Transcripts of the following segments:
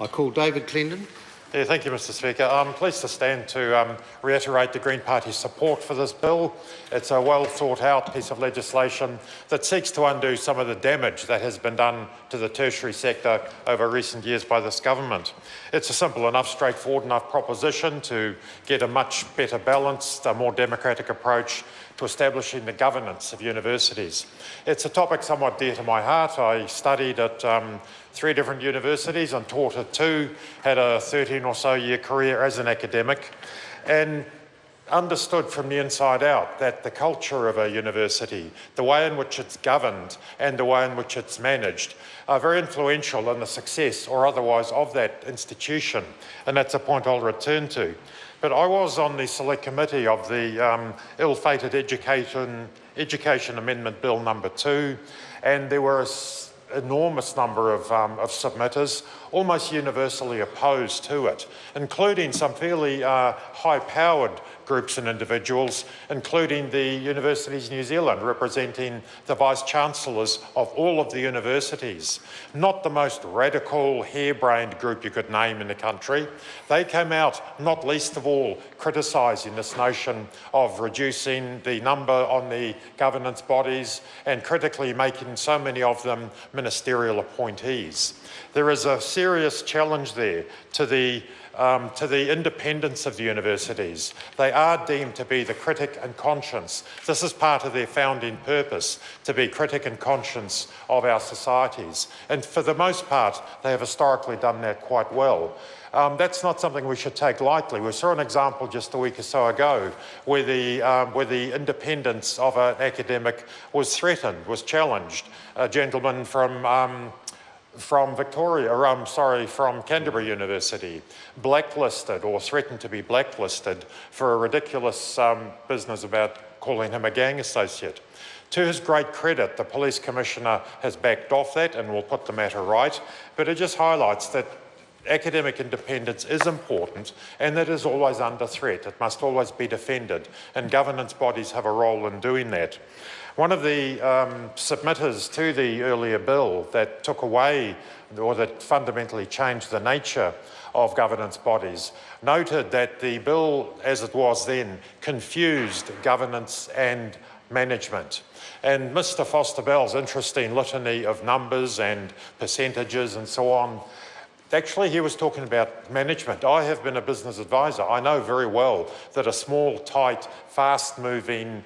I call David Clendon. Yeah, thank you, Mr Speaker. I'm pleased to stand to reiterate the Green Party's support for this bill. It's a well thought out piece of legislation that seeks to undo some of the damage that has been done to the tertiary sector over recent years by this government. It's a simple enough, straightforward enough proposition to get a much better balanced, a more democratic approach to establishing the governance of universities. It's a topic somewhat dear to my heart. I studied at 3 different universities and taught at 2, had a 13 or so year career as an academic, and understood from the inside out that the culture of a university, the way in which it's governed and the way in which it's managed are very influential in the success or otherwise of that institution, and that's a point I'll return to. But I was on the select committee of the ill-fated Education Amendment Bill number 2, and there were an enormous number of submitters, almost universally opposed to it, including some fairly high-powered groups and individuals, including the Universities New Zealand, representing the Vice-Chancellors of all of the universities. Not the most radical, harebrained group you could name in the country. They came out, not least of all, criticising this notion of reducing the number on the governance bodies and critically making so many of them ministerial appointees. There is a serious challenge there to the independence of the universities. They are deemed to be the critic and conscience. This is part of their founding purpose, to be critic and conscience of our societies. And for the most part, they have historically done that quite well. That's not something we should take lightly. We saw an example just a week or so ago where the independence of an academic was threatened, was challenged. A gentleman from Canterbury University, blacklisted or threatened to be blacklisted for a ridiculous business about calling him a gang associate. To his great credit, the police commissioner has backed off that and will put the matter right, but it just highlights that academic independence is important and that is always under threat. It must always be defended, and governance bodies have a role in doing that. One of the submitters to the earlier bill that took away or that fundamentally changed the nature of governance bodies noted that the bill, as it was then, confused governance and management. And Mr Foster Bell's interesting litany of numbers and percentages and so on, actually, he was talking about management. I have been a business advisor. I know very well that a small, tight, fast-moving,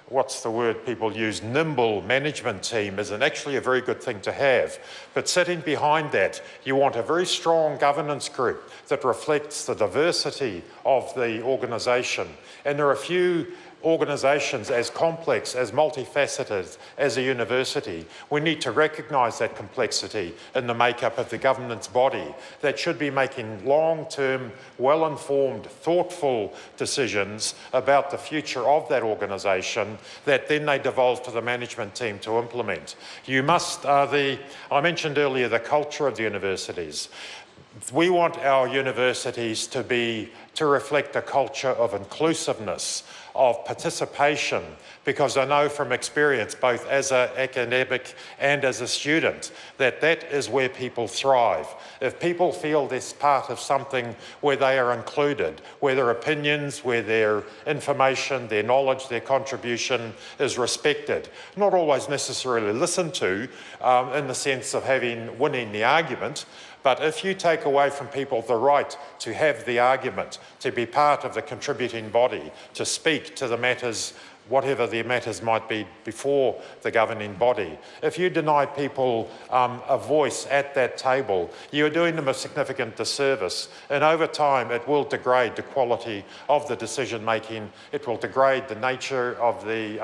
what's the word people use, nimble management team is actually a very good thing to have. But sitting behind that, you want a very strong governance group that reflects the diversity of the organisation. And there are a few organisations as complex, as multifaceted as a university. We need to recognise that complexity in the makeup of the governance body that should be making long-term, well-informed, thoughtful decisions about the future of that organisation that then they devolve to the management team to implement. You must, I mentioned earlier the culture of the universities. We want our universities to reflect a culture of inclusiveness, of participation, because I know from experience, both as an academic and as a student, that that is where people thrive. If people feel this part of something where they are included, where their opinions, where their information, their knowledge, their contribution is respected, not always necessarily listened to in the sense of winning the argument, but if you take away from people the right to have the argument, to be part of the contributing body, to speak to the matters, whatever the matters might be before the governing body, if you deny people a voice at that table, you are doing them a significant disservice. And over time, it will degrade the quality of the decision-making. It will degrade the nature of the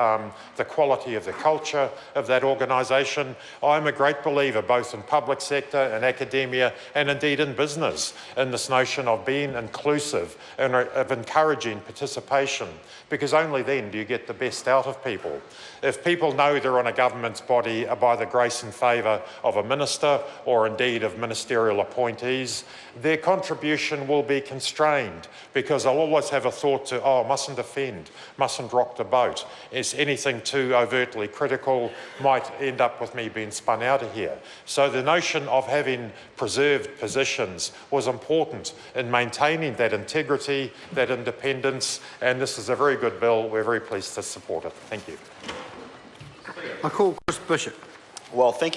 quality of the culture of that organisation. I'm a great believer, both in public sector and academia, and indeed in business, in this notion of being inclusive and of encouraging participation, because only then do you get the best out of people. If people know they're on a government's body by the grace and favour of a minister or indeed of ministerial appointees, their contribution will be constrained because they'll always have a thought to, oh, mustn't offend, mustn't rock the boat. Is anything too overtly critical might end up with me being spun out of here. So the notion of having preserved positions was important in maintaining that integrity, that independence, and this is a very good bill. We're very pleased to support it. Thank you. I call Chris Bishop. Well, thank you.